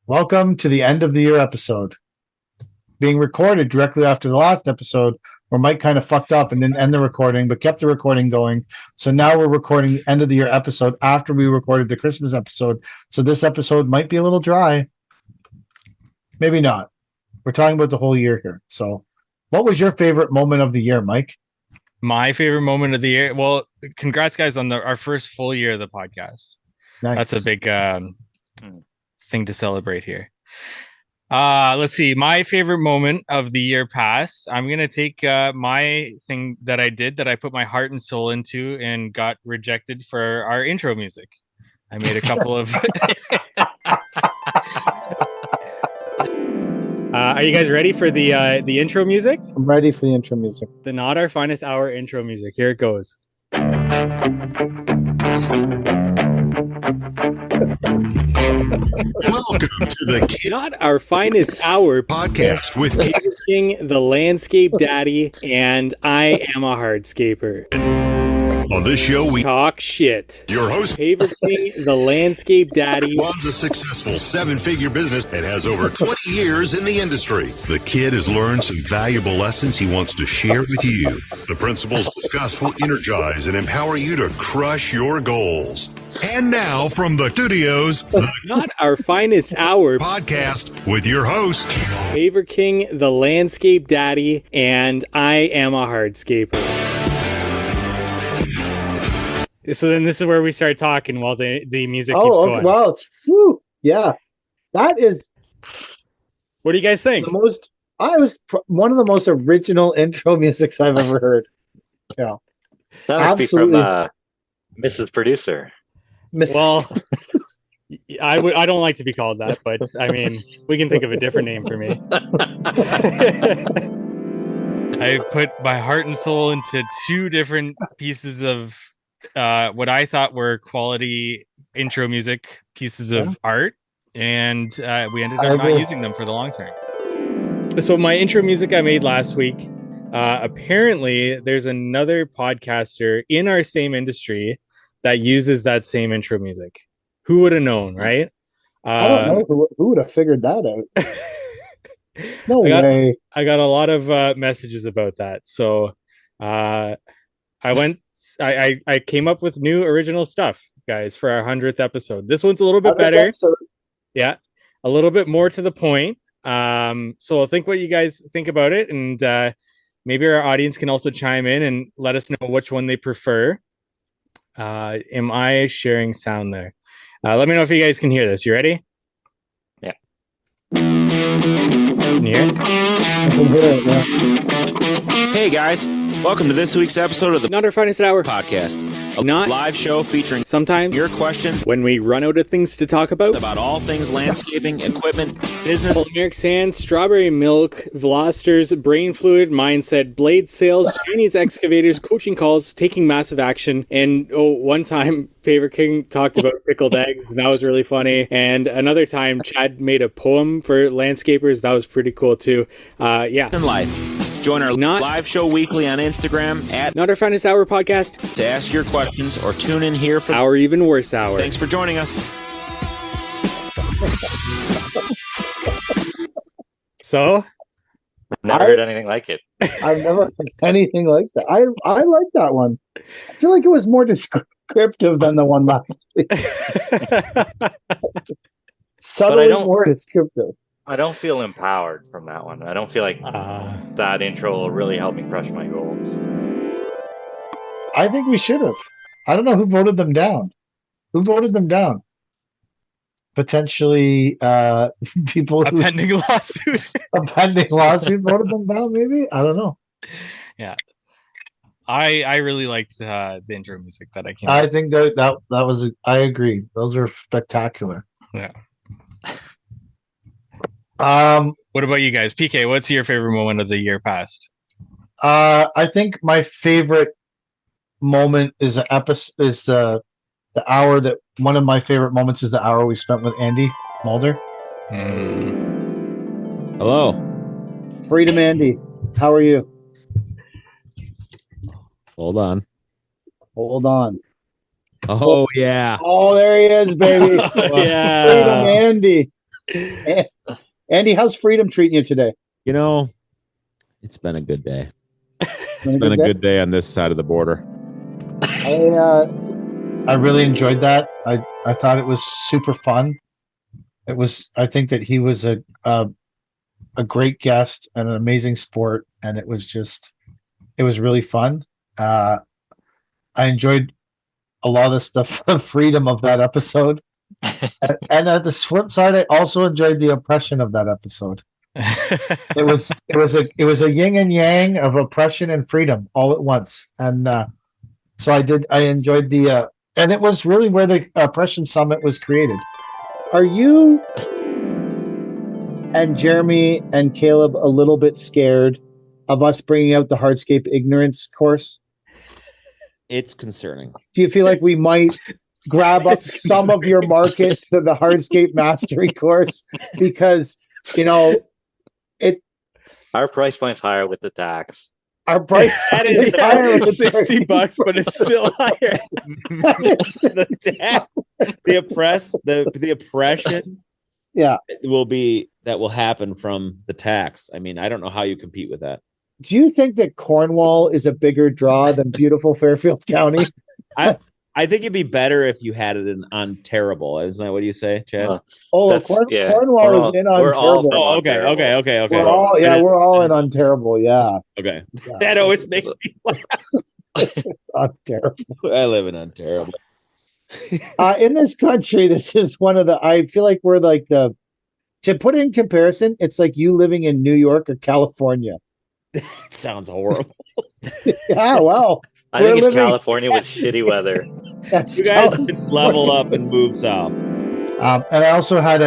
Welcome to the end of the year episode, being recorded directly after the last episode where Mike kind of fucked up and didn't end the recording, but kept the recording going. So now we're recording the end of the year episode after we recorded the Christmas episode. So this episode might be a little dry. Maybe not. We're talking about the whole year here. So what was your favorite moment of the year, Mike? My favorite moment of the year. Well, congrats guys on our first full year of the podcast. Nice. That's a big thing to celebrate here. Let's see. My favorite moment of the year past. I'm gonna take my thing that I did that I put my heart and soul into and got rejected for our intro music. I made a couple of. Are you guys ready for the intro music? I'm ready for the intro music. The Not Our Finest Hour intro music. Here it goes. Welcome to the Not Our Finest Hour podcast with King, the Landscape Daddy, and I am a hardscaper. On this show, we Talk shit. your host Paver King, the Landscape Daddy. runs a successful 7-figure business and has over 20 years in the industry. The kid has learned some valuable lessons he wants to share with you. The principles discussed will energize and empower you to crush your goals. And now from the studios, the Not Our Finest Hour podcast with your host, Paver King, the Landscape Daddy, and I am a hardscaper. So then this is where we start talking while the music keeps going. Wow. It's yeah. That is What do you guys think? one of the most original intro musics I've ever heard. Yeah. That must Absolutely. be from Mrs. Producer. Well, I don't like to be called that, but I mean, we can think of a different name for me. I put my heart and soul into two different pieces of what I thought were quality intro music pieces of art, and we ended up not using them for the long term. So my intro music I made last week, apparently there's another podcaster in our same industry that uses that same intro music. Who would have known, right? I don't know who would have figured that out. No way. I got a lot of messages about that. So I came up with new original stuff, guys, for our 100th episode. This one's a little bit better. Yeah, a little bit more to the point. So I'll think what you guys think about it, and maybe our audience can also chime in and let us know which one they prefer. Am I sharing sound there? Let me know if you guys can hear this. You ready? Yeah. Can you hear it? I can hear it, yeah. Hey guys, welcome to this week's episode of the Not Our Finest Hour podcast, a Not live show featuring sometimes your questions when we run out of things to talk about. about all things landscaping, equipment, business. Polymeric sand, strawberry milk, velocitors, brain fluid, mindset, blade sales, Chinese excavators, coaching calls, taking massive action. And one time, Paver King talked about pickled eggs, and that was really funny. And another time, Chad made a poem for landscapers. That was pretty cool too. Yeah. in life. Join our Not- live show weekly on Instagram at Not Our Finest Hour podcast, to ask your questions or tune in here for. our even worse hour. Thanks for joining us. So, Never heard anything like it. I've never heard anything like that. I like that one. I feel like it was more descriptive than the one last week. Subtly more descriptive. I don't feel empowered from that one. I don't feel like that intro will really help me crush my goals. I think we should have. I don't know who voted them down. Who voted them down? Potentially people a who pending lawsuit. a pending lawsuit voted them down, maybe? I don't know. Yeah. I really liked the intro music that I came I up think that was I agree. Those are spectacular. with. Yeah. What about you guys? PK, what's your favorite moment of the year past? I think my favorite moment is the hour that one of my favorite moments is the hour we spent with Andy Mulder. Hello. Freedom Andy, how are you? Hold on. Hold on. Oh yeah. Oh, there he is, baby. Freedom Yeah. Andy. Andy, how's freedom treating you today? You know, it's been a good day. It's Been a good day on this side of the border. I really enjoyed that. I thought it was super fun. I think that he was a great guest and an amazing sport, and it was really fun. I enjoyed a lot of stuff, the freedom of that episode, and at the flip side, I also enjoyed the oppression of that episode. It was a yin and yang of oppression and freedom all at once, and so I enjoyed and it was really where the oppression summit was created. Are you and Jeremy and Caleb a little bit scared of us bringing out the hardscape ignorance course? It's concerning. Do you feel like we might grab up some of your market to the hardscape mastery course? Because, our price point's higher with the tax. Our price That is higher with the $60, but it's still higher. The oppression Yeah. will happen from the tax. I mean, I don't know how you compete with that. Do you think that Cornwall is a bigger draw than beautiful Fairfield County? I think it'd be better if you had it on terrible. Isn't that what you say, Chad? Cornwall is in on terrible. Oh, okay. We're all in on terrible. Yeah. Okay. Yeah. That always makes me laugh. It's on terrible. I live in terrible. In this country, this is I feel like we're like to put it in comparison, it's like you living in New York or California. It sounds horrible. Yeah, well. I think it's California with shitty weather. That's You guys should level up and move south. And I also had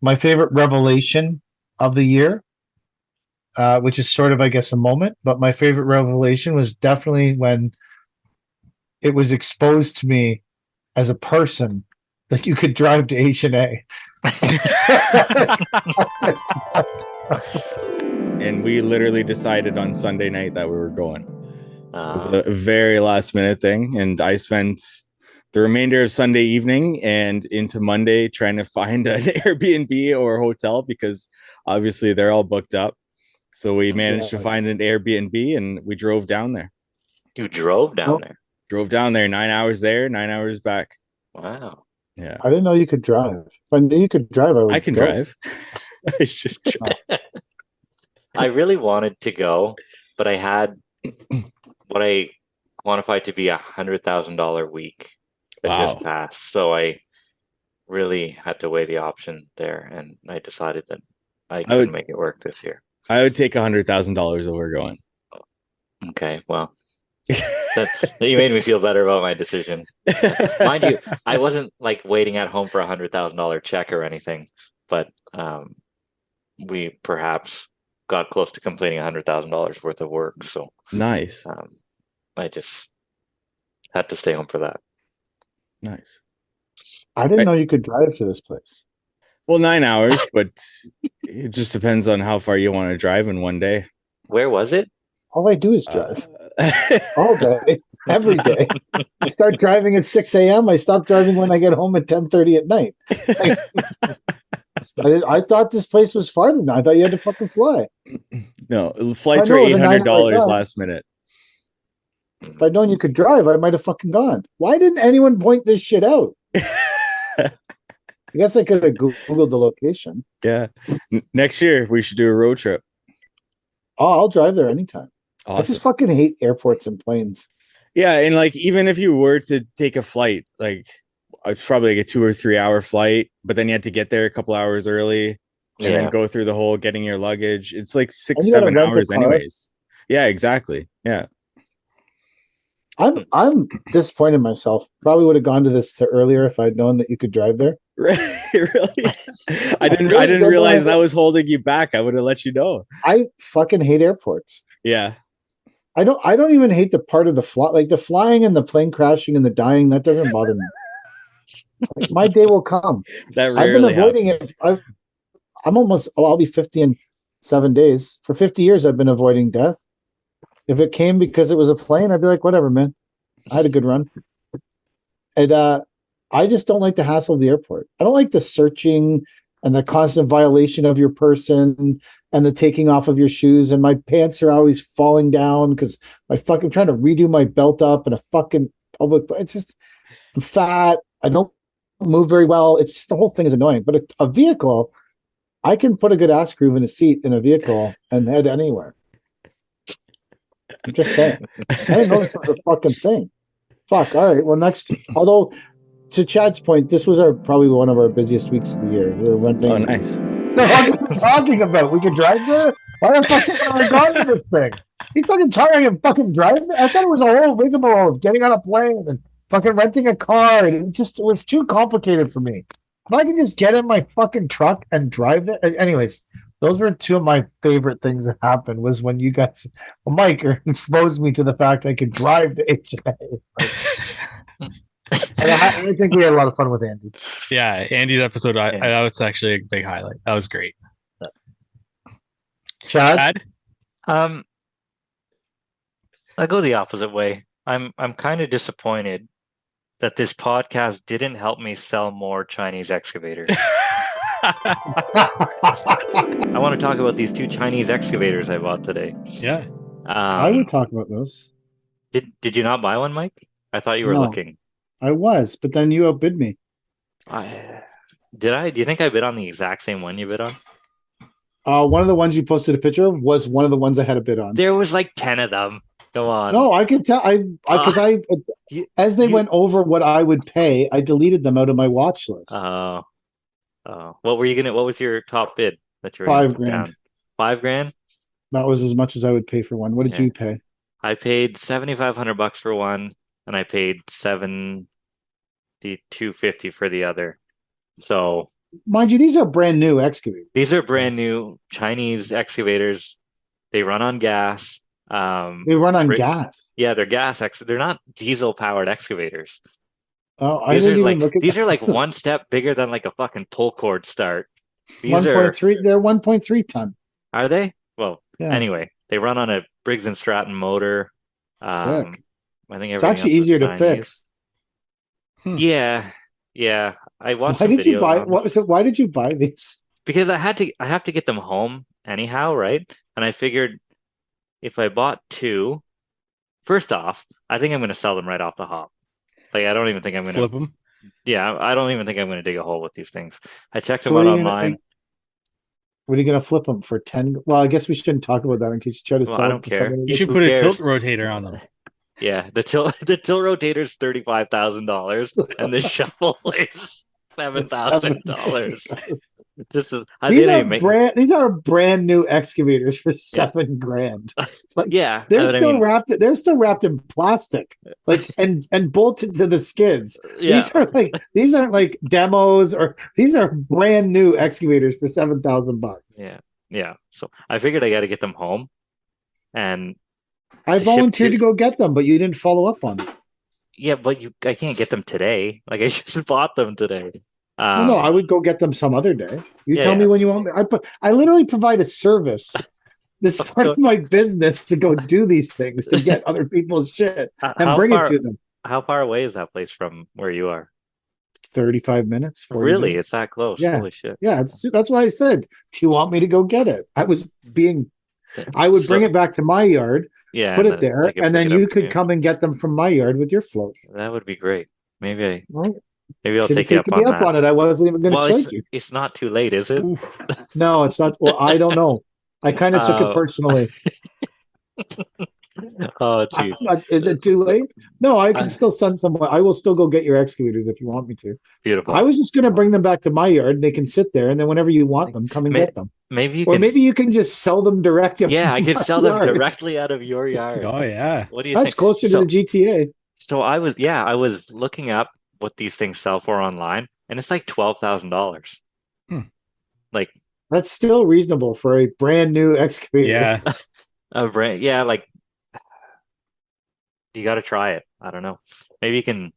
my favorite revelation of the year, which is sort of, I guess, a moment. But my favorite revelation was definitely when it was exposed to me as a person that you could drive to H&A. And we literally decided on Sunday night that we were going. It was a very last minute thing. And I spent the remainder of Sunday evening and into Monday trying to find an Airbnb or a hotel because obviously they're all booked up. So we managed to find an Airbnb and we drove down there. You drove down there? Drove down there, 9 hours there, 9 hours back. Wow. Yeah. I didn't know you could drive. If I knew you could drive, I can drive. I should try. I really wanted to go, but I had what I quantified to be $100,000 week that just passed. So I really had to weigh the option there, and I decided that I couldn't make it work this year. I would take $100,000 over going. Okay, well, you made me feel better about my decision. Mind you, I wasn't like waiting at home for $100,000 check or anything, but we perhaps got close to completing $100,000 worth of work. So nice. I just had to stay home for that. Nice. I didn't know you could drive to this place. Well, 9 hours, but it just depends on how far you want to drive in one day. Where was it? All I do is drive all day, every day. I start driving at 6 a.m. I stop driving when I get home at 10:30 at night. I thought this place was farther than that. I thought you had to fucking fly. No, flights were $800 last minute. If I'd known you could drive, I might have fucking gone. Why didn't anyone point this shit out? I guess I could have Googled the location. Yeah. Next year, we should do a road trip. Oh, I'll drive there anytime. Awesome. I just fucking hate airports and planes. Yeah, and like even if you were to take a flight, like it's probably like a 2 or 3 hour flight, but then you had to get there a couple hours early and then go through the whole getting your luggage. It's like 6-7 hours anyways. Yeah, exactly. Yeah. I'm disappointed in myself. Probably would have gone to this earlier if I'd known that you could drive there. Really? I didn't realize that was holding you back. I would have let you know. I fucking hate airports. Yeah. I don't even hate the part of the like the flying and the plane crashing and the dying. That doesn't bother me. Like, my day will come. That I've been avoiding it. I'll be 50 in 7 days. For 50 years, I've been avoiding death. If it came because it was a plane, I'd be like, whatever, man. I had a good run. And I just don't like the hassle of the airport. I don't like the searching and the constant violation of your person and the taking off of your shoes. And my pants are always falling down because I fucking trying to redo my belt up in a fucking public. It's just, I'm fat. I don't move very well. It's just, the whole thing is annoying. But a vehicle, I can put a good ass groove in a seat in a vehicle and head anywhere. I'm just saying. I didn't know this was a fucking thing. Fuck. All right. Well, next, although to Chad's point, this was probably one of our busiest weeks of the year. We were renting. Oh, nice. What are you talking about? We could drive there? Why the fuck have I gone to this thing? He's fucking tiring of fucking driving. I thought it was a whole rigmarole of getting on a plane and fucking renting a car. And it was too complicated for me. If I can just get in my fucking truck and drive it. Anyways, those were two of my favorite things that happened was when you guys, Mike, exposed me to the fact I could drive to HA. And I think we had a lot of fun with Andy. Yeah, Andy's episode, that was actually a big highlight. That was great. Chad? I go the opposite way. I'm kind of disappointed that this podcast didn't help me sell more Chinese excavators. I want to talk about these 2 Chinese excavators I bought today. Yeah. I would talk about those. Did you not buy one, Mike? I thought you were No. looking. I was, but then you outbid me. Did I? Do you think I bid on the exact same one you bid on? One of the ones you posted a picture of was one of the ones I had a bid on. There was like 10 of them. Go on. No, I could tell. As they went over what I would pay, I deleted them out of my watch list. Oh. What was your top bid that you were $5,000. $5,000? That was as much as I would pay for one. What did you pay? I paid $7,500 for one, and I paid $7,250 for the other. So, mind you, these are brand new excavators. These are brand new Chinese excavators. They run on gas. They run on gas. Yeah, they're gas. They're not diesel powered excavators. Oh, I didn't even look at these are like one step bigger than like a fucking pull cord start. 1.3. They're 1.3 ton. Are they? Well, yeah. Anyway, they run on a Briggs and Stratton motor. Sick. I think it's actually easier to fix. Yeah. I watched. Why did you buy? Why did you buy these? Because I have to get them home anyhow, right? And I figured if I bought 2, first off, I think I'm going to sell them right off the hop. Like, I don't even think I'm going to flip them. Yeah, I don't even think I'm going to dig a hole with these things. I checked them out online. What are you going to flip them for 10? Well, I guess we shouldn't talk about that in case you try to sell. I don't care. You should put a tilt rotator on them. Yeah, the tilt rotator is $35,000, and the shuffle is $7,000. These are brand new excavators for $7,000. Like, yeah, they're still wrapped. They're still wrapped in plastic, like and bolted to the skids. Yeah. These aren't like demos, or these are brand new excavators for $7,000. Yeah. So I figured I got to get them home, and I volunteered to go get them, but you didn't follow up on it. Yeah, but I can't get them today. Like, I just bought them today. No, I would go get them some other day. You tell me when you want me. I literally provide a service. This is part of my business to go do these things, to get other people's shit and bring it to them. How far away is that place from where you are? 35 minutes. Really? minutes. It's that close? Yeah. Holy shit. Yeah, that's why I said, do you want me to go get it? I would bring it back to my yard, put it there, and then you could come and get them from my yard with your float. That would be great. Maybe I'll take you up on it. I wasn't even going to charge you. It's not too late, is it? No, it's not. Well, I don't know. I kind of took it personally. Oh, geez. Is it too late? No, I can still send someone. I will still go get your excavators if you want me to. Beautiful. I was just going to bring them back to my yard, and they can sit there, and then whenever you want them, come and get them. Maybe you can just sell them directly. Yeah, I could sell them directly out of your yard. Oh yeah. What do you think? That's closer to the GTA. So I was looking up what these things sell for online, and it's like $12,000. Like, that's still reasonable for a brand new excavator. Yeah. Like, you got to try it. I don't know. Maybe you can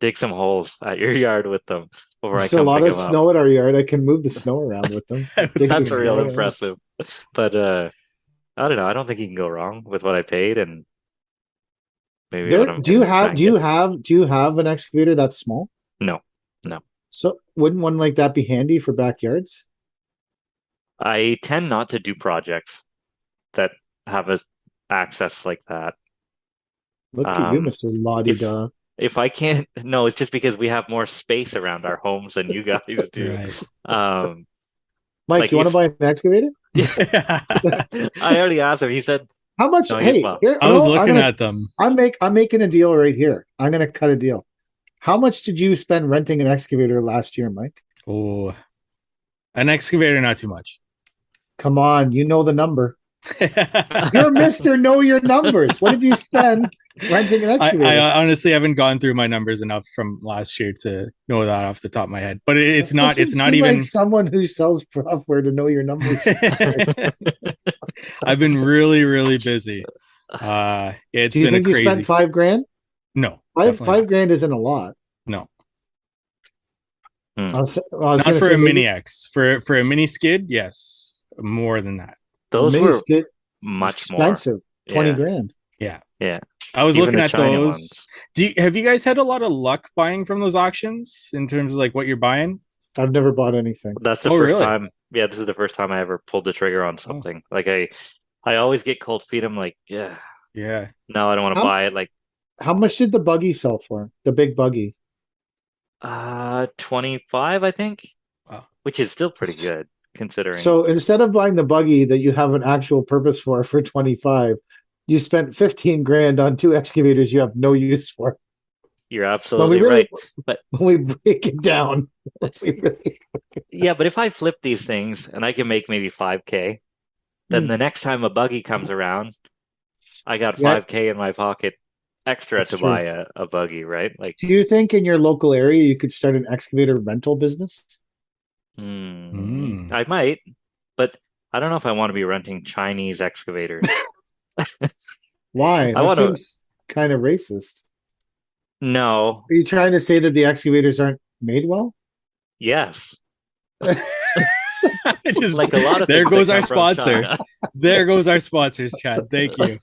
dig some holes at your yard with them before There's a lot of snow at our yard. I can move the snow around with them. That's real impressive. But I don't know. I don't think you can go wrong with what I paid, and maybe do you have an excavator that's small? No. So wouldn't one like that be handy for backyards? I tend not to do projects that have a access like that. Look at you, Um, Mr. Lottie if Da. if I can't, no, it's just because we have more space around our homes than you guys do. Right. Um, Mike, like you want to if buy an excavator? I already asked him, he said How much? no. Hey, Well, here, I was looking at them. I'm making a deal right here. I'm gonna cut a deal. How much did you spend renting an excavator last year, Mike? Oh, an excavator, not too much. Come on, you know the number. You're Mister Know Your Numbers. What did you spend renting an excavator? I honestly haven't gone through my numbers enough from last year to know that off the top of my head. But it's not Seem even like someone who sells software to know your numbers. I've been really, really busy. It's Do you been a think you crazy. spent $5,000? No, Five definitely not. $5,000 isn't a lot. No, I was not gonna for say a maybe mini X. For a mini skid, yes, more than that. the those mini were skid much more. expensive, 20 Yeah, grand. Yeah, yeah. I was Even looking the at China those. ones. Have you guys had a lot of luck buying from those auctions in terms of like what you're buying? I've never bought anything. That's the Oh, first really? time. Yeah, this is the first time I ever pulled the trigger on something. Like I always get cold feet. I'm like, yeah, Yeah. no, I don't want to How, buy it. Like, how much did the buggy sell for? The big buggy. 25, I think, Wow. which is still pretty good considering. So instead of buying the buggy that you have an actual purpose for 25, you spent 15 grand on two excavators you have no use for. You're absolutely really, right. But when we break it down, yeah, but if I flip these things and I can make maybe 5K, then the next time a buggy comes around, I got Yeah. 5K in my pocket extra That's to true. buy a buggy, right? Like, Do you think in your local area you could start an excavator rental business? I might, but I don't know if I want to be renting Chinese excavators. Why? I That want to, seems kind of racist. no, Are you trying to say that the excavators aren't made well? yes. Just, Like a lot of there things goes that our come from sponsor. China. There goes our sponsors, Chad. Thank you.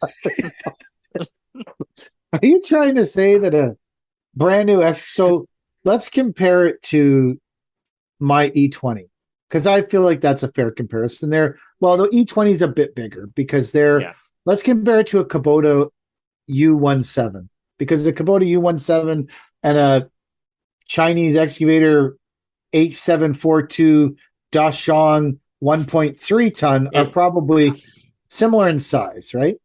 Are you trying to say that a brand new X? So let's compare it to my E20 because I feel like that's a fair comparison there. Well, the E20 is a bit bigger because they're. Yeah. Let's compare it to a Kubota U17 because the Kubota U17 and a Chinese excavator H742 Dashong 1.3 ton are Yeah. probably similar in size, right?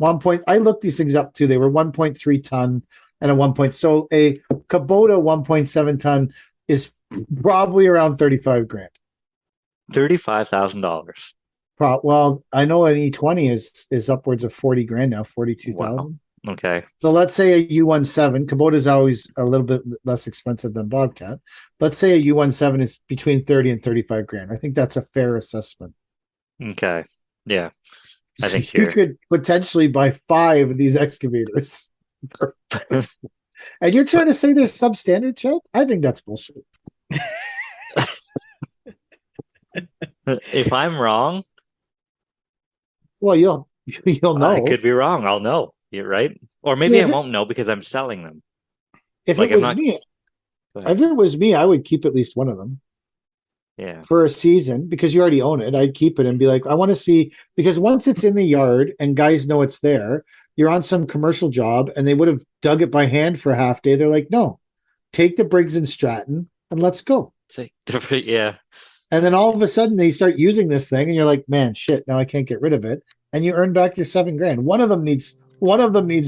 I looked these things up too. They were 1.3 ton and a 1 point. So a Kubota 1.7 ton is probably around 35 grand. $35,000. Well, I know an E20 is upwards of 40 grand now, 42,000. Wow. Okay. So let's say a U17, Kubota is always a little bit less expensive than Bobcat. Let's say a U17 is between 30 and 35 grand. I think that's a fair assessment. Okay. Yeah. I So think you here. could potentially buy 5 of these excavators. And you're trying to say they're substandard, Chet? I think that's bullshit. If I'm wrong, Well, you'll know. I could be wrong. I'll know. You're right. Or maybe I won't know because I'm selling them. If Like, it I'm was not- me, Go ahead. if it was me, I would keep at least one of them Yeah. for a season because you already own it. I'd keep it and be like, I want to see, because once it's in the yard and guys know it's there, you're on some commercial job and they would have dug it by hand for a half day. They're like, no, take the Briggs and Stratton and let's go. Yeah. And then all of a sudden they start using this thing and you're like, man, shit, now I can't get rid of it. And you earn back your 7 grand. One of them needs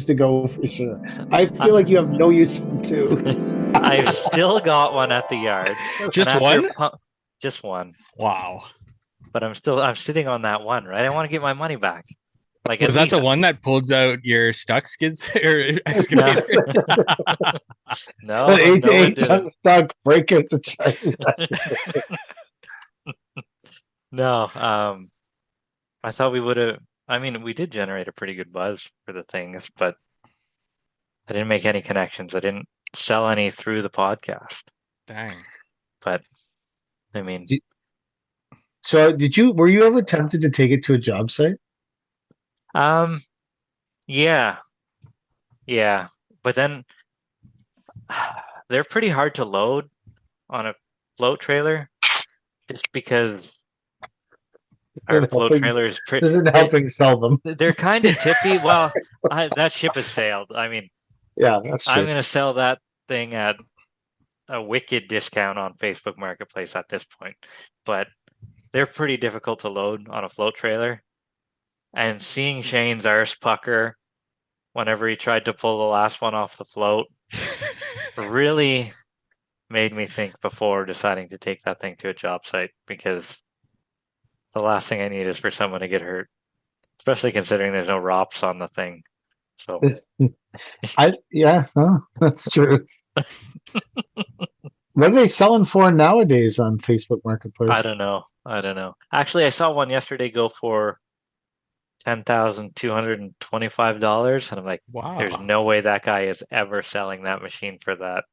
to go for sure. I feel like you have no use for 2. I've still got one at the yard. Just And after one? just one. Wow. But I'm sitting on that one, right? I want to get my money back. Like, Was at that the least- one that pulled out your stuck skids or excavator? No, So no, 8 to it 8 didn't. ton stock break out the Chinese. No, I thought we would have. I mean, we did generate a pretty good buzz for the things, but I didn't make any connections. I didn't sell any through the podcast. Dang. But I mean, So were you ever tempted to take it to a job site? yeah, but then they're pretty hard to load on a float trailer, just because our float trailer is pretty. Isn't helping sell them. They're kind of tippy. Well, that ship has sailed. I mean, Yeah, that's I'm true. going to sell that thing at a wicked discount on Facebook Marketplace at this point. But they're pretty difficult to load on a float trailer. And seeing Shane's arse pucker whenever he tried to pull the last one off the float really made me think before deciding to take that thing to a job site, because the last thing I need is for someone to get hurt, especially considering there's no ROPS on the thing. So That's true. What are they selling for nowadays on Facebook Marketplace? I don't know. Actually, I saw one yesterday go for $10,225, and I'm like, Wow. there's no way that guy is ever selling that machine for that.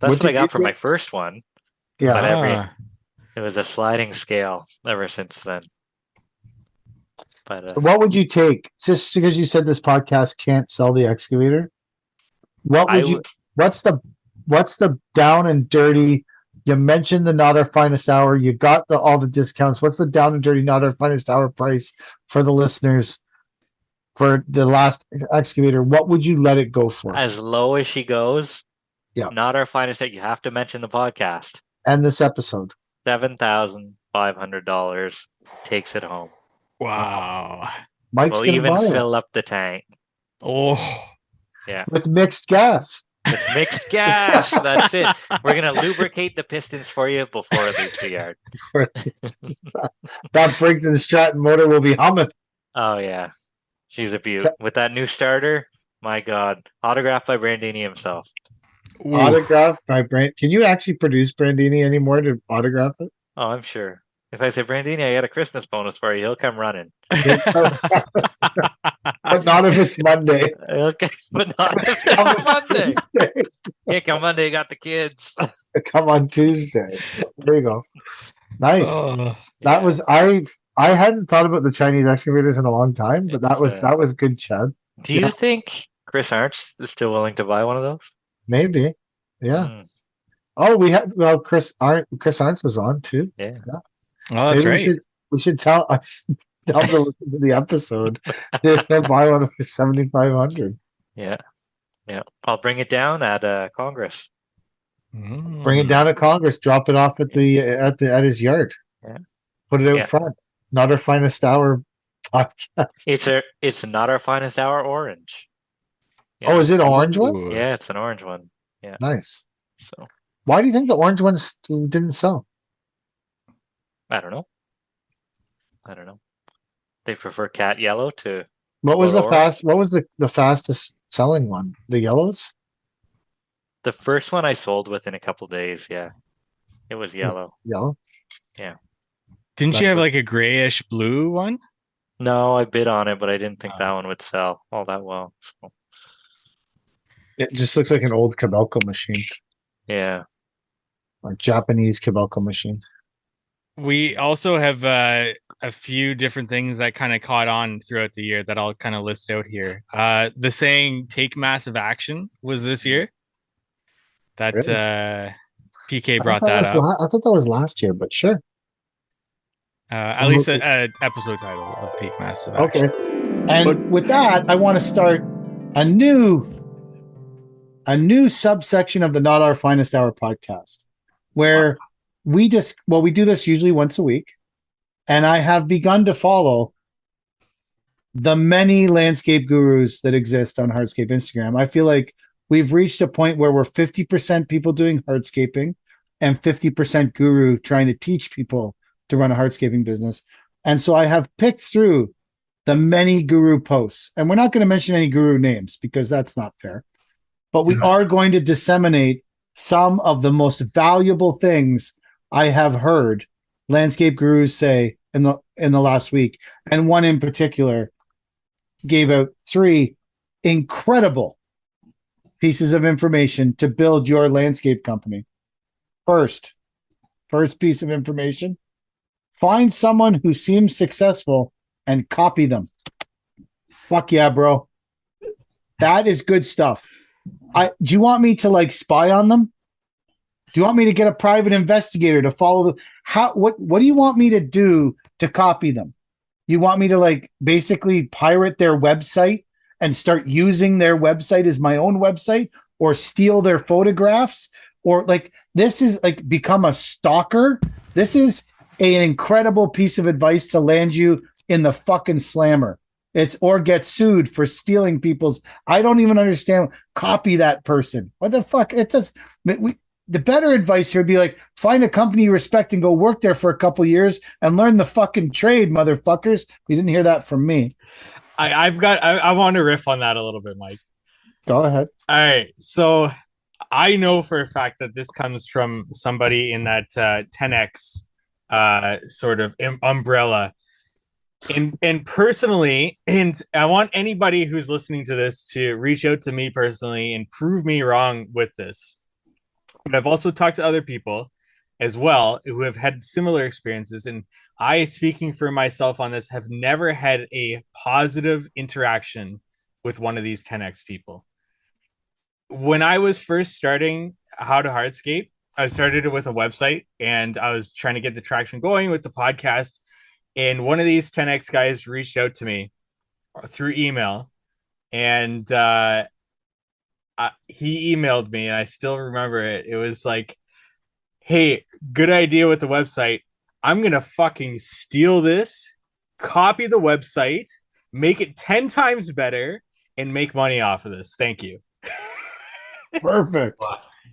That's What what I did you got for my think? first one, Yeah. but it was a sliding scale ever since then. But What would you take? Just because you said this podcast can't sell the excavator, what would you? What's the down and dirty? You mentioned the Not Our Finest Hour. You got all the discounts. What's the down and dirty Not Our Finest Hour price for the listeners for the last excavator? What would you let it go for? as low as she goes, Yeah. Not Our Finest. You have to mention the podcast. And this episode, $7,500 takes it home. Wow. Mike's We'll gonna even buy it fill up the tank. Oh. with mixed gas. With mixed gas. That's it. We're gonna lubricate the pistons for you before it leaves the yard. That Briggs and Stratton motor will be humming. Oh yeah, she's a beaut. With that new starter, my God, autographed by Brandini himself. Ooh. Autographed by Brand. Can you actually produce Brandini anymore to autograph it? Oh, I'm sure. If I say Brandini, I got a Christmas bonus for you, he'll come running. But not if it's Monday. Okay, but not if it's Monday. Tuesday. Yeah, come Monday, you got the kids. Come on Tuesday. There you go. Nice. Oh. That was I hadn't thought about the Chinese excavators in a long time, but that It's, was good, Chad. Do you think Chris Arndt is still willing to buy one of those? Maybe. Yeah. Mm, Oh, Chris Arntz was on too. yeah. Oh, that's Maybe right. we should tell them to listen to the episode. They'll buy one for $7,500. Yeah. I'll bring it down at Congress. Bring it down to Congress. Drop it off at at his yard. Yeah. Put it out Yeah. front. Not Our Finest Hour podcast. It's Not Our Finest Hour orange. Yeah. Oh, is it an orange one? Ooh. Yeah, it's an orange one. Nice. So Why do you think the orange ones didn't sell? I don't know. They prefer cat yellow to What was the Orange? the fastest selling one? The yellows? the first one I sold within a couple days. Yeah, it was yellow. Yellow? Didn't you have like a grayish blue one? No, I bid on it, but I didn't think that one would sell all that well. So, It just looks like an old Kobelco machine. yeah. Or Japanese Kobelco machine. We also have a few different things that kind of caught on throughout the year that I'll kind of list out here. The saying "take massive action" was this year. That Really? PK brought that up. I thought that was last year, but sure. At least an episode title of "Take Massive Action." Okay. And with that, I want to start a new subsection of the Not Our Finest Hour podcast, where we do this usually once a week, and I have begun to follow the many landscape gurus that exist on hardscape Instagram. I feel like we've reached a point where we're 50% people doing hardscaping and 50% guru trying to teach people to run a hardscaping business. And so I have picked through the many guru posts, and we're not going to mention any guru names because that's not fair, but we are going to disseminate some of the most valuable things I have heard landscape gurus say in the last week. And one in particular gave out 3 incredible pieces of information to build your landscape company. First piece of information: find someone who seems successful and copy them. Fuck yeah, bro. That is good stuff. Do you want me to like spy on them? Do you want me to get a private investigator to follow the what do you want me to do to copy them? You want me to like basically pirate their website and start using their website as my own website, or steal their photographs, or like this is like become a stalker? This is an incredible piece of advice to land you in the fucking slammer. It's or get sued for stealing people's. I don't even understand. Copy that person. What the fuck? It does. The better advice here would be like, find a company you respect and go work there for a couple years and learn the fucking trade, motherfuckers. You didn't hear that from me. I want to riff on that a little bit, Mike. Go ahead. All right. So I know for a fact that this comes from somebody in that 10X sort of umbrella. And personally, and I want anybody who's listening to this to reach out to me personally and prove me wrong with this. But I've also talked to other people as well who have had similar experiences. And I, speaking for myself on this, have never had a positive interaction with one of these 10X people. When I was first starting How to Hardscape, I started it with a website and I was trying to get the traction going with the podcast. And one of these 10X guys reached out to me through email, and he emailed me, and I still remember it. It was like, hey, good idea with the website. I'm going to fucking steal this, copy the website, make it 10 times better, and make money off of this. Thank you. Perfect.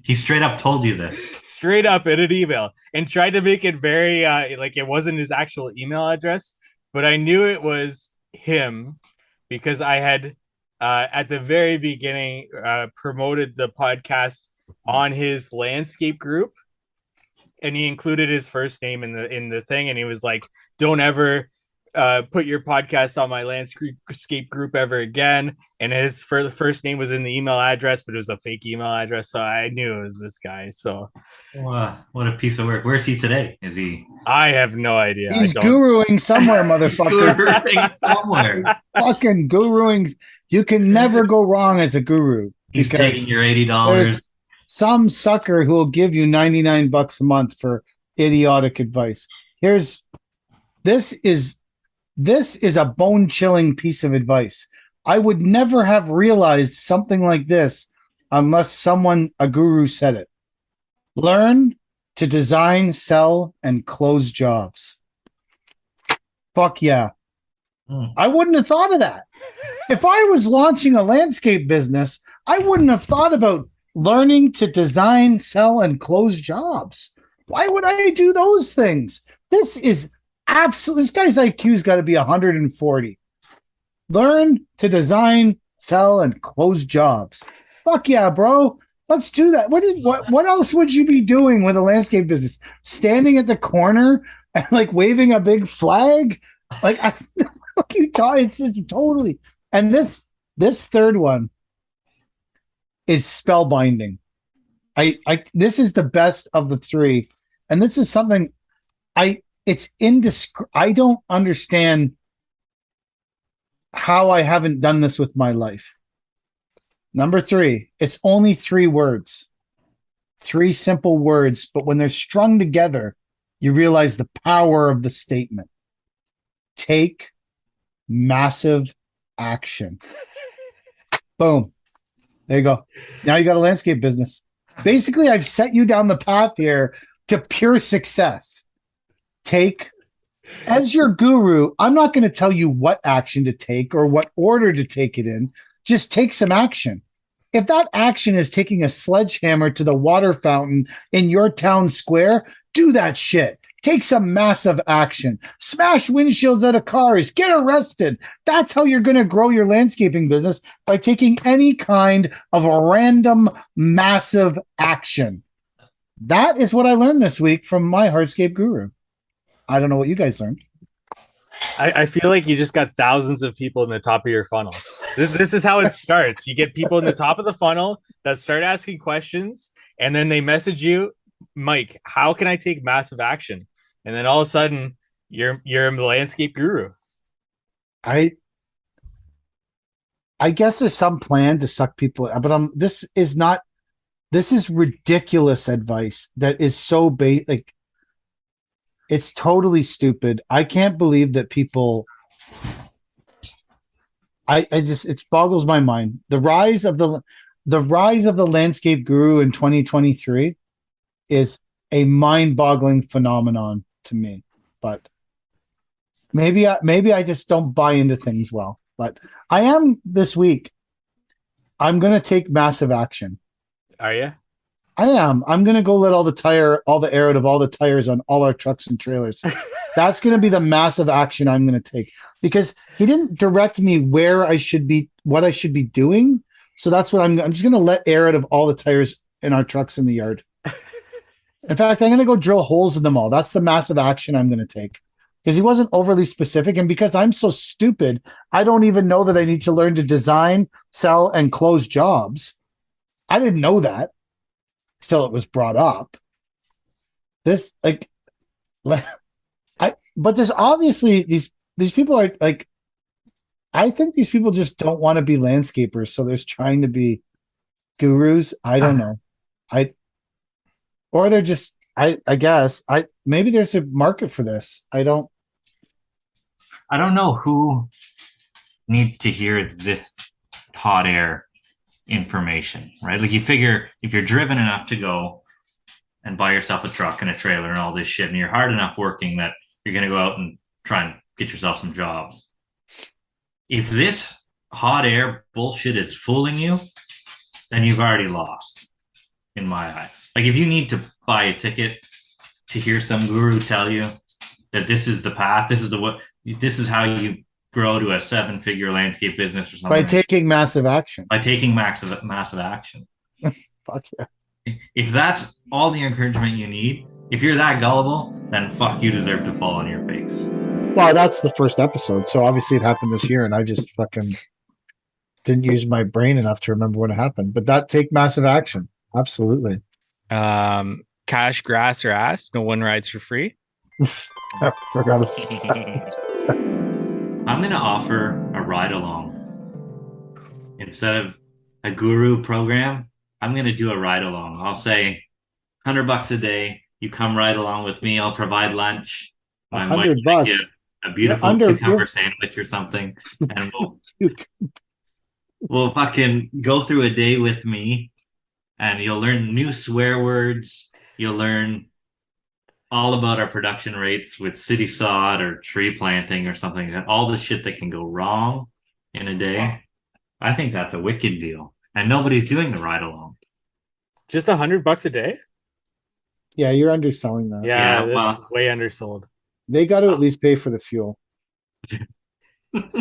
He straight up told you this. Straight up in an email, and tried to make it very like it wasn't his actual email address, but I knew it was him because I had at the very beginning promoted the podcast on his landscape group, and he included his first name in the thing, and he was like, don't ever put your podcast on my landscape group ever again. And his first name was in the email address, but it was a fake email address, so I knew it was this guy. So what a piece of work. Where is he today? Is he? I have no idea. He's guruing somewhere, motherfuckers. Guruing somewhere. Fucking guruing. You can never go wrong as a guru. He's taking your $80. There's some sucker who will give you $99 a month for idiotic advice. This is a bone-chilling piece of advice. I would never have realized something like this unless a guru said it. Learn to design, sell, and close jobs. Fuck yeah. I wouldn't have thought of that. If I was launching a landscape business, I wouldn't have thought about learning to design, sell, and close jobs. Why would I do those things? This is absolutely, this guy's IQ's got to be 140. Learn to design, sell, and close jobs. Fuck yeah, bro. Let's do that. What else would you be doing with a landscape business? Standing at the corner and like waving a big flag? Like you it's totally. And this third one is spellbinding. This is the best of the three. And this is something I don't understand how I haven't done this with my life. Number 3, it's only 3 words. 3 simple words, but when they're strung together, you realize the power of the statement. Take massive action. Boom. There you go. Now you got a landscape business. Basically, I've set you down the path here to pure success. As your guru, I'm not going to tell you what action to take or what order to take it in. Just take some action. If that action is taking a sledgehammer to the water fountain in your town square, do that shit. Take some massive action. Smash windshields out of cars. Get arrested. That's how you're going to grow your landscaping business, by taking any kind of a random massive action. That is what I learned this week from my hardscape guru. I don't know what you guys learned. I feel like you just got thousands of people in the top of your funnel. This is how it starts. You get people in the top of the funnel that start asking questions, and then they message you, Mike, how can I take massive action? And then all of a sudden, you're a landscape guru. I guess there's some plan to suck people, but this is ridiculous advice that is so like it's totally stupid. I can't believe that people. I just it boggles my mind. The rise of the landscape guru in 2023 is a mind-boggling phenomenon to me. But maybe I just don't buy into things well. But I am this week. I'm going to take massive action. Are you? I am. I'm going to go let all the air out of all the tires on all our trucks and trailers. That's going to be the massive action I'm going to take, because he didn't direct me what I should be doing. So that's what I'm just going to let air out of all the tires in our trucks in the yard. In fact, I'm going to go drill holes in them all. That's the massive action I'm going to take, because he wasn't overly specific. And because I'm so stupid, I don't even know that I need to learn to design, sell, and close jobs. I didn't know that till it was brought up. But there's obviously these people are like, I think these people just don't want to be landscapers, so there's trying to be gurus. I don't know. Or they're just I guess maybe there's a market for this. I don't know who needs to hear this hot air information, right? Like, you figure if you're driven enough to go and buy yourself a truck and a trailer and all this shit, and you're hard enough working that you're going to go out and try and get yourself some jobs. If this hot air bullshit is fooling you, then you've already lost, in my eyes. Like, if you need to buy a ticket to hear some guru tell you that this is the path, this is how you grow to a 7-figure landscape business or something. By taking massive action. By taking massive action. Fuck yeah. If that's all the encouragement you need, if you're that gullible, then fuck, you deserve to fall on your face. Well, that's the first episode, so obviously it happened this year, and I just fucking didn't use my brain enough to remember when it happened. But that take massive action. Absolutely. Cash, grass, or ass. No one rides for free. I forgot it. I'm going to offer a ride along. Instead of a guru program, I'm going to do a ride along. I'll say $100 a day. You come ride along with me. I'll provide lunch. $100. A beautiful cucumber sandwich or something. And we'll fucking go through a day with me, and you'll learn new swear words. You'll learn all about our production rates with city sod or tree planting or something, and all the shit that can go wrong in a day. I think that's a wicked deal, and nobody's doing the ride along. Just $100 a day? Yeah, you're underselling that. Yeah, that's way undersold. They got to at least pay for the fuel. Depends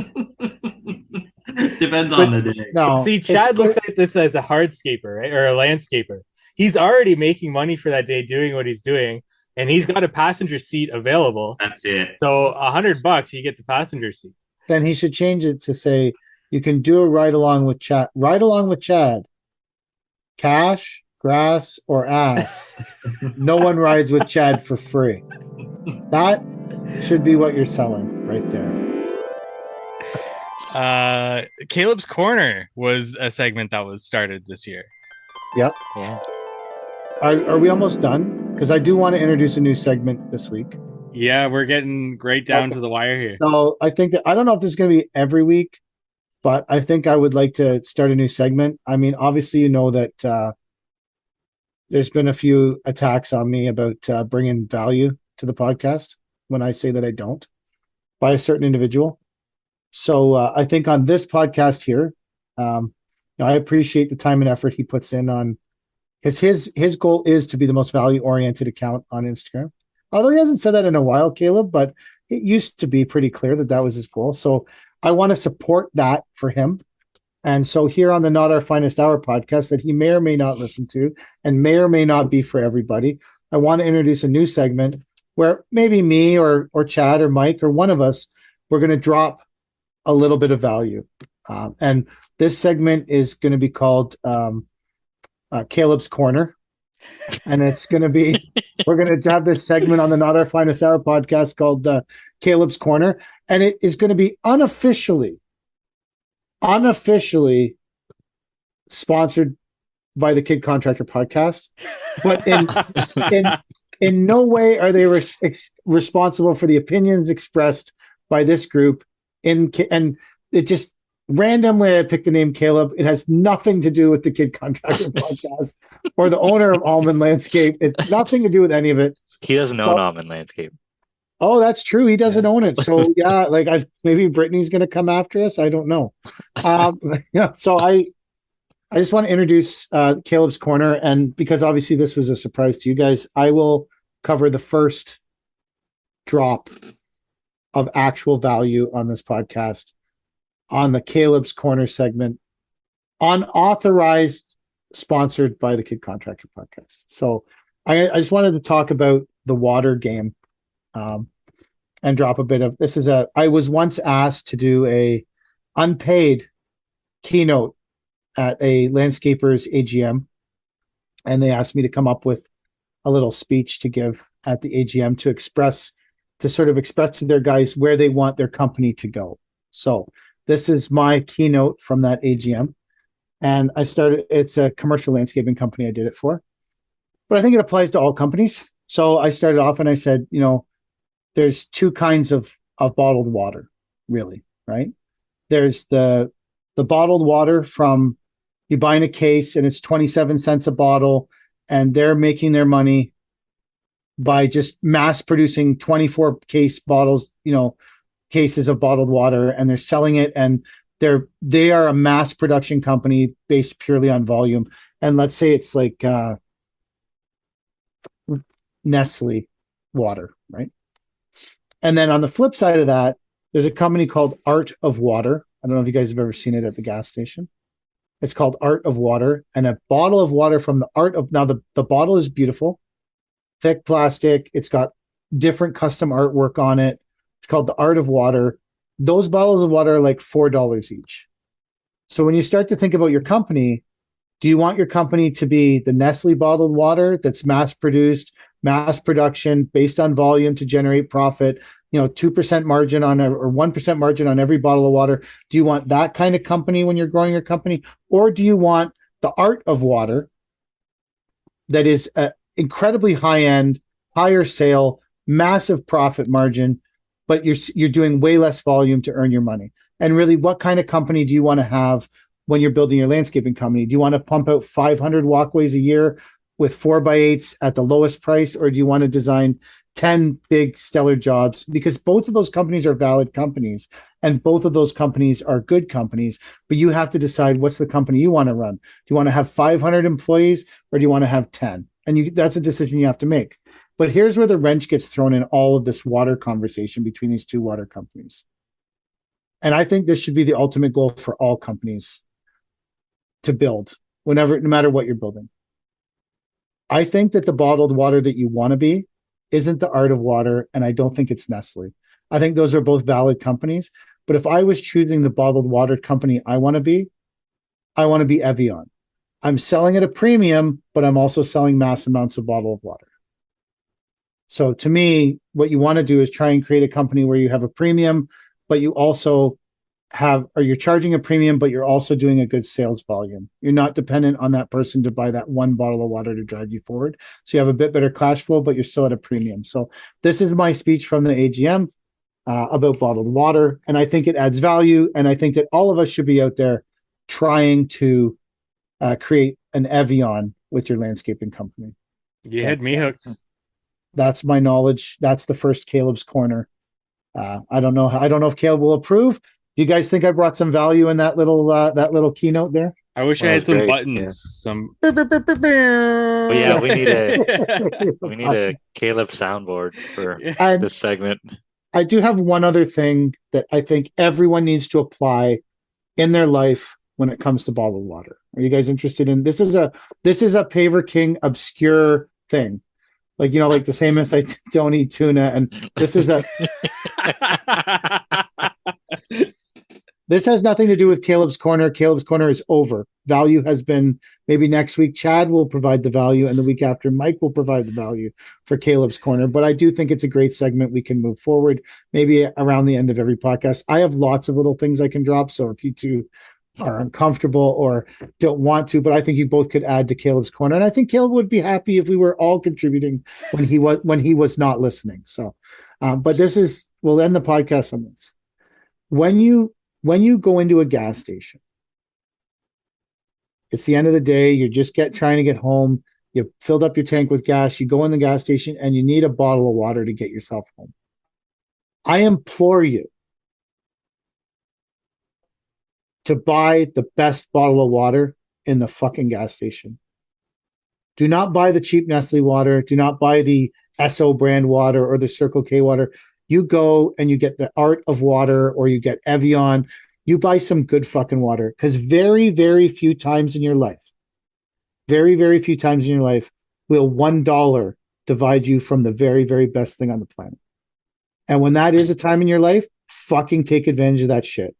on the day. No, see, Chad looks at this as a hardscaper, right? Or a landscaper. He's already making money for that day doing what he's doing, and he's got a passenger seat available. That's it. So $100, you get the passenger seat. Then he should change it to say, you can do a ride along with Chad. Ride along with Chad. Cash, grass, or ass. No one rides with Chad for free. That should be what you're selling right there. Caleb's Corner was a segment that was started this year. Yep. Yeah. Are we almost done? Because I do want to introduce a new segment this week. Yeah, we're getting right down to the wire here. So I think that, I don't know if this is going to be every week, but I think I would like to start a new segment. I mean, obviously, you know that there's been a few attacks on me about bringing value to the podcast when I say that I don't, by a certain individual. So I think on this podcast here, I appreciate the time and effort he puts in on, because his goal is to be the most value-oriented account on Instagram. Although he hasn't said that in a while, Caleb, but it used to be pretty clear that that was his goal. So I want to support that for him. And so here on the Not Our Finest Hour podcast that he may or may not listen to and may or may not be for everybody, I want to introduce a new segment where maybe me or Chad or Mike or one of us, we're going to drop a little bit of value. And this segment is going to be called Caleb's Corner. And it's going to be, we're going to have this segment on the Not Our Finest Hour podcast called Caleb's Corner. And it is going to be unofficially unofficially sponsored by the Kid Contractor podcast, but in no way are they responsible for the opinions expressed by this group. And it just randomly, I picked the name Caleb. It has nothing to do with the Kid Contractor podcast or the owner of Almond Landscape. It's nothing to do with any of it. He doesn't own Almond Landscape. Oh, that's true. He doesn't own it. So yeah, like maybe Brittany's going to come after us. I don't know. So I just want to introduce Caleb's Corner, and because obviously this was a surprise to you guys, I will cover the first drop of actual value on this podcast on the Caleb's Corner segment, unauthorized, sponsored by the Kid Contractor podcast. So I just wanted to talk about the water game. And drop a bit of I was once asked to do a unpaid keynote at a landscaper's AGM, and they asked me to come up with a little speech to give at the AGM to express to their guys where they want their company to go. So this is my keynote from that AGM, and it's a commercial landscaping company I did it for, but I think it applies to all companies. So I started off and I said, there's two kinds of bottled water, really, right? There's the bottled water from you buy in a case and it's 27 cents a bottle, and they're making their money by just mass producing 24 case bottles, cases of bottled water, and they're selling it, and they are a mass production company based purely on volume. And let's say it's like Nestle water, right? And then on the flip side of that, there's a company called Art of Water. I don't know if you guys have ever seen it at the gas station. It's called Art of Water, and a bottle of water from the Art of, now the bottle is beautiful, thick plastic. It's got different custom artwork on it. It's called the Art of Water. Those bottles of water are like $4 each. So when you start to think about your company, do you want your company to be the Nestle bottled water that's mass produced, mass production based on volume to generate profit, 2% margin on or 1% margin on every bottle of water? Do you want that kind of company when you're growing your company? Or do you want the Art of Water that is incredibly high end, higher sale, massive profit margin, but you're doing way less volume to earn your money? And really, what kind of company do you want to have when you're building your landscaping company? Do you want to pump out 500 walkways a year with 4x8s at the lowest price, or do you want to design 10 big stellar jobs? Because both of those companies are valid companies, and both of those companies are good companies, but you have to decide what's the company you want to run. Do you want to have 500 employees, or do you want to have 10? And that's a decision you have to make. But here's where the wrench gets thrown in all of this water conversation between these two water companies. And I think this should be the ultimate goal for all companies to build, no matter what you're building. I think that the bottled water that you want to be isn't the Art of Water, and I don't think it's Nestle. I think those are both valid companies. But if I was choosing the bottled water company I want to be Evian. I'm selling at a premium, but I'm also selling mass amounts of bottled water. So to me, what you want to do is try and create a company where you have a premium, but you also you're charging a premium, but you're also doing a good sales volume. You're not dependent on that person to buy that one bottle of water to drive you forward. So you have a bit better cash flow, but you're still at a premium. So this is my speech from the AGM about bottled water. And I think it adds value. And I think that all of us should be out there trying to create an Evian with your landscaping company. You had me hooked. That's my knowledge. That's the first Caleb's Corner. I don't know if Caleb will approve. Do you guys think I brought some value in that little keynote there? I wish I had some buttons. Some. But yeah, we need a Caleb soundboard for this segment. I do have one other thing that I think everyone needs to apply in their life when it comes to bottled water. Are you guys interested in this? Is a Paver King obscure thing, like the same as I don't eat tuna, and this is a. This has nothing to do with Caleb's Corner. Caleb's Corner is over. Value has been, maybe next week Chad will provide the value, and the week after Mike will provide the value for Caleb's Corner. But I do think it's a great segment. We can move forward maybe around the end of every podcast. I have lots of little things I can drop. So if you two are uncomfortable or don't want to, but I think you both could add to Caleb's corner. And I think Caleb would be happy if we were all contributing when he was not listening. So, but we'll end the podcast on this. When you go into a gas station, it's the end of the day. You're just trying to get home. You filled up your tank with gas. You go in the gas station and you need a bottle of water to get yourself home. I implore you to buy the best bottle of water in the fucking gas station. Do not buy the cheap Nestle water. Do not buy the SO brand water or the Circle K water. You go and you get the Art of Water or you get Evian. You buy some good fucking water, because very, very few times in your life, very, very few times in your life will $1 divide you from the very, very best thing on the planet. And when that is a time in your life, fucking take advantage of that shit.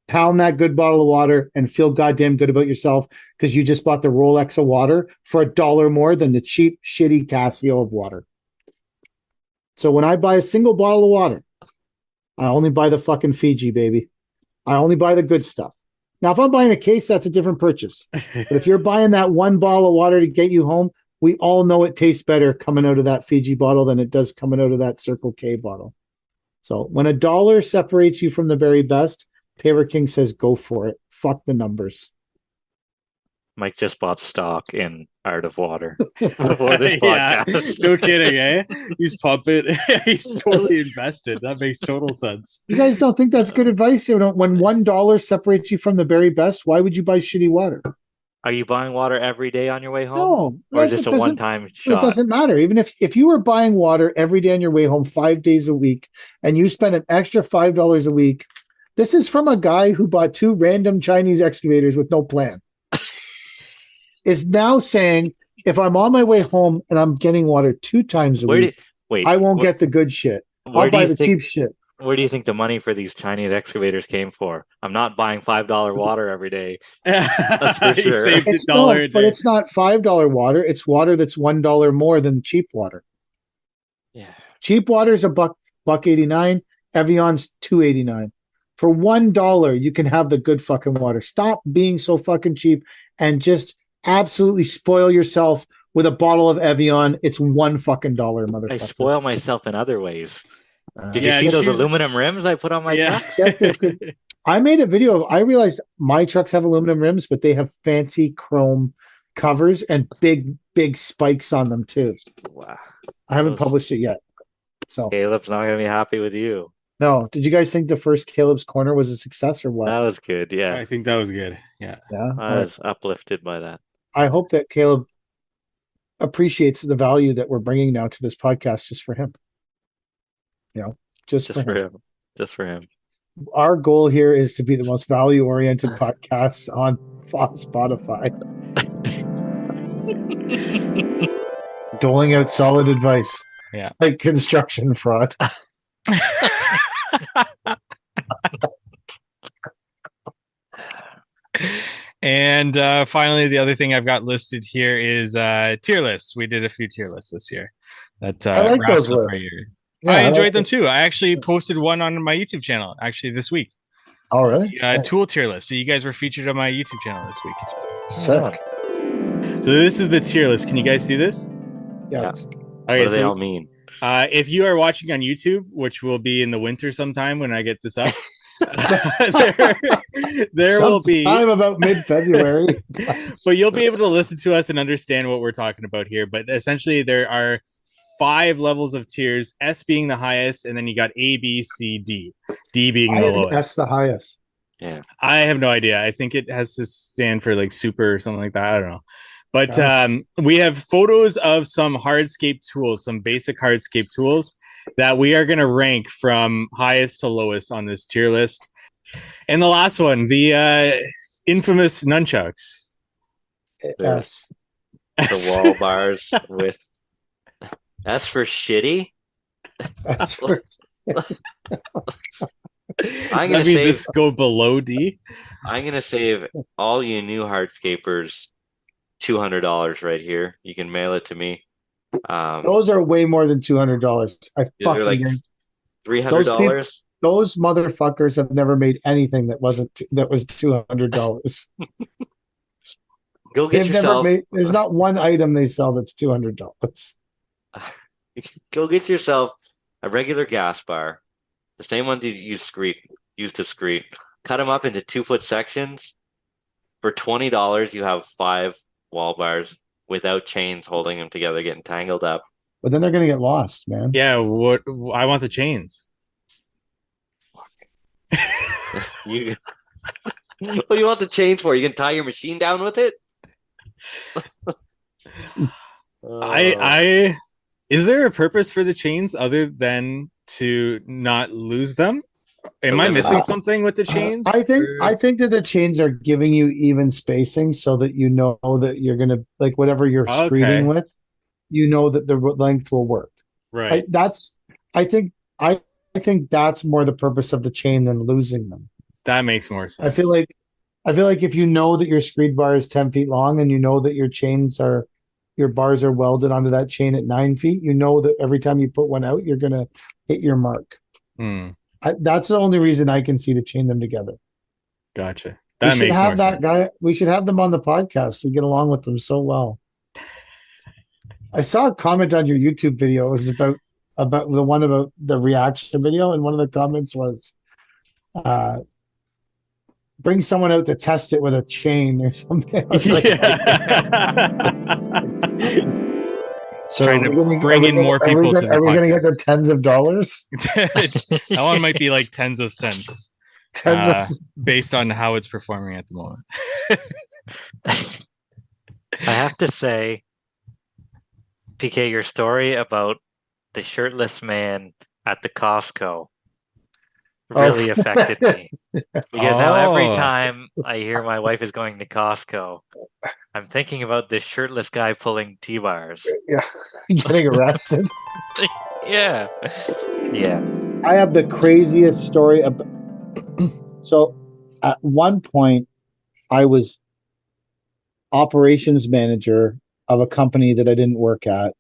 Pound that good bottle of water and feel goddamn good about yourself because you just bought the Rolex of water for $1 more than the cheap, shitty Casio of water. So when I buy a single bottle of water, I only buy the fucking Fiji, baby. I only buy the good stuff. Now, if I'm buying a case, that's a different purchase. But if you're buying that one bottle of water to get you home, we all know it tastes better coming out of that Fiji bottle than it does coming out of that Circle K bottle. So when $1 separates you from the very best, Paper King says, go for it. Fuck the numbers. Mike just bought stock in Art of Water before this Yeah, podcast. no kidding, eh? He's pumping. He's totally invested. That makes total sense. You guys don't think that's good advice? When $1 separates you from the very best, why would you buy shitty water? Are you buying water every day on your way home? No, or is this a one-time shot? It doesn't matter. Even if you were buying water every day on your way home 5 days a week and you spend an extra $5 a week, this is from a guy who bought 2 random Chinese excavators with no plan. Is now saying, if I'm on my way home and I'm getting water 2 times a week, I won't get the good shit. I'll buy the cheap shit. Where do you think the money for these Chinese excavators came for? I'm not buying $5 water every day. That's for sure. But it's not $5 water. It's water that's $1 more than cheap water. Yeah. Cheap water is $1.89. Evian's $2.89. For $1, you can have the good fucking water. Stop being so fucking cheap and just absolutely spoil yourself with a bottle of Evian. It's $1 fucking dollar, motherfucker. I spoil myself in other ways. Did you see those aluminum rims I put on my truck? I made a video I realized my trucks have aluminum rims, but they have fancy chrome covers and big spikes on them too. Wow. I haven't published it yet. So Caleb's not gonna be happy with you. No. Did you guys think the first Caleb's Corner was a success or what? That was good, yeah. I think that was good. Yeah. I was uplifted by that. I hope that Caleb appreciates the value that we're bringing now to this podcast just for him. Just for him. Just for him. Our goal here is to be the most value-oriented podcast on Spotify. Doling out solid advice. Yeah. Like construction fraud. And finally, the other thing I've got listed here is tier lists. We did a few tier lists this year. That I like those lists. I enjoyed them too. I actually posted one on my YouTube channel actually this week. Oh, really? Tool tier list. So you guys were featured on my YouTube channel this week. Sick. So this is the tier list. Can you guys see this? Yeah. Okay, what do they all mean? If you are watching on YouTube, which will be in the winter sometime when I get this up, there will be time about mid-February. But you'll be able to listen to us and understand what we're talking about here. But essentially, there are 5 levels of tiers, S being the highest, and then you got A, B, C, D, D being the lowest. S the highest. Yeah, I have no idea. I think it has to stand for like super or something like that. I don't know. But we have photos of some hardscape tools, some basic hardscape tools that we are going to rank from highest to lowest on this tier list. And the last one, the infamous nunchucks. S. The wall bars with S for shitty. That's for. I'm gonna save this go below D. I'm gonna save all you new hardscapers $200 right here. You can mail it to me. Those are way more than $200. I They're like fucking $300. those motherfuckers have never made anything that was $200. Go get yourself. There's not one item they sell that's $200. Go get yourself a regular gas bar, the same one you used to screed. Cut them up into 2-foot sections. For $20, you have 5 wall bars without chains holding them together, getting tangled up. But then they're gonna get lost, man. Yeah, what I want the chains. What do you want the chains for? You can tie your machine down with it? I is there a purpose for the chains other than to not lose them? Am I missing something with the chains? I think that the chains are giving you even spacing so that you know that you're gonna, like, whatever you're screeding with, you know that the length will work. Right. I think that's more the purpose of the chain than losing them. That makes more sense. I feel like if you know that your screed bar is 10 feet long and you know that your bars are welded onto that chain at 9 feet, you know that every time you put one out, you're gonna hit your mark. That's the only reason I can see to chain them together. Gotcha. That makes more sense. We should have them on the podcast. We get along with them so well. I saw a comment on your YouTube video. It was about the reaction video, and one of the comments was, bring someone out to test it with a chain or something. I was like, so trying to bring in more people to the podcast. Are we going to get the tens of dollars? That one might be like tens of cents. Based on how it's performing at the moment. I have to say, PK, your story about the shirtless man at the Costco really affected me. Because now every time I hear my wife is going to Costco, I'm thinking about this shirtless guy pulling T-bars. Yeah, getting arrested. Yeah. I have the craziest story. So at one point, I was operations manager of a company that I didn't work at.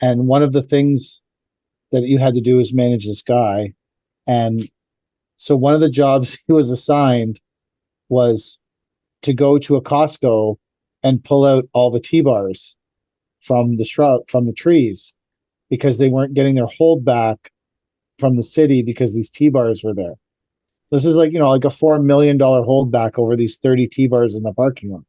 And one of the things that you had to do is manage this guy. And so one of the jobs he was assigned was to go to a Costco and pull out all the T-bars from the trees, because they weren't getting their hold back from the city because these T-bars were there. This is like a $4 million holdback over these 30 T-bars in the parking lot.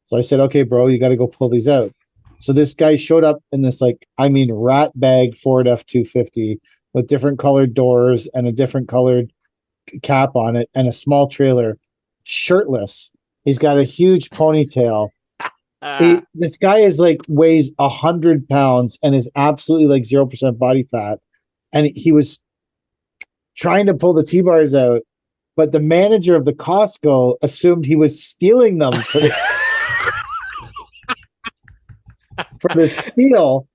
So I said, okay, bro, you got to go pull these out. So this guy showed up in this rat bag Ford F-250 with different colored doors and a different colored cap on it and a small trailer, shirtless. He's got a huge ponytail. This guy weighs 100 pounds and is absolutely 0% body fat. And he was trying to pull the T-bars out, but the manager of the Costco assumed he was stealing them for the steal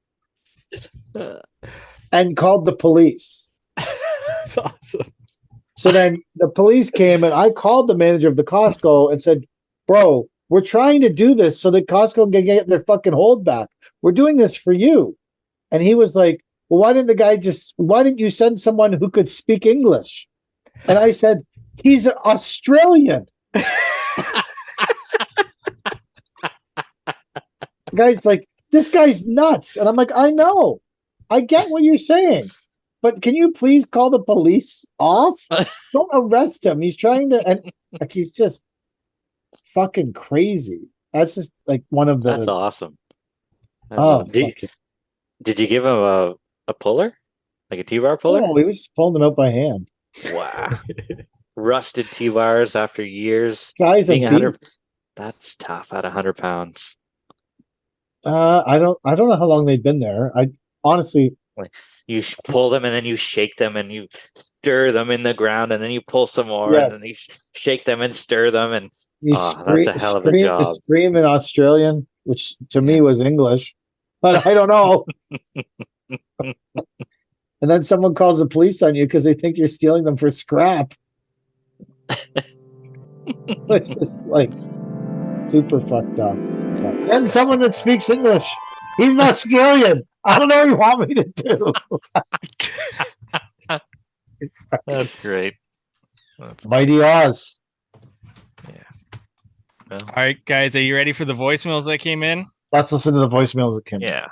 and called the police. That's awesome. So then the police came, and I called the manager of the Costco and said, bro, we're trying to do this so that Costco can get their fucking hold back. We're doing this for you. And he was like, well, why didn't you send someone who could speak English? And I said, he's Australian. The guy's like, this guy's nuts. And I'm like, I know. I get what you're saying. But can you please call the police off? Don't arrest him. He's trying to, and he's just fucking crazy. That's just one of the. That's awesome. Did you give him a puller? Like a T-bar puller? No, he was just pulling them out by hand. Wow. Rusted T-bars after years. Guys, that's tough at 100 pounds. I don't know how long they've been there. I honestly, you pull them and then you shake them and you stir them in the ground and then you pull some more and then you shake them and stir them and that's a hell of a job. Scream in Australian, which to me was English, but I don't know. And then someone calls the police on you because they think you're stealing them for scrap. It's just super fucked up. And someone that speaks English. He's not Australian. I don't know what you want me to do. That's great. Mighty Oz. All right, guys, are you ready for the voicemails that came in? Let's listen to the voicemails that came. Yeah.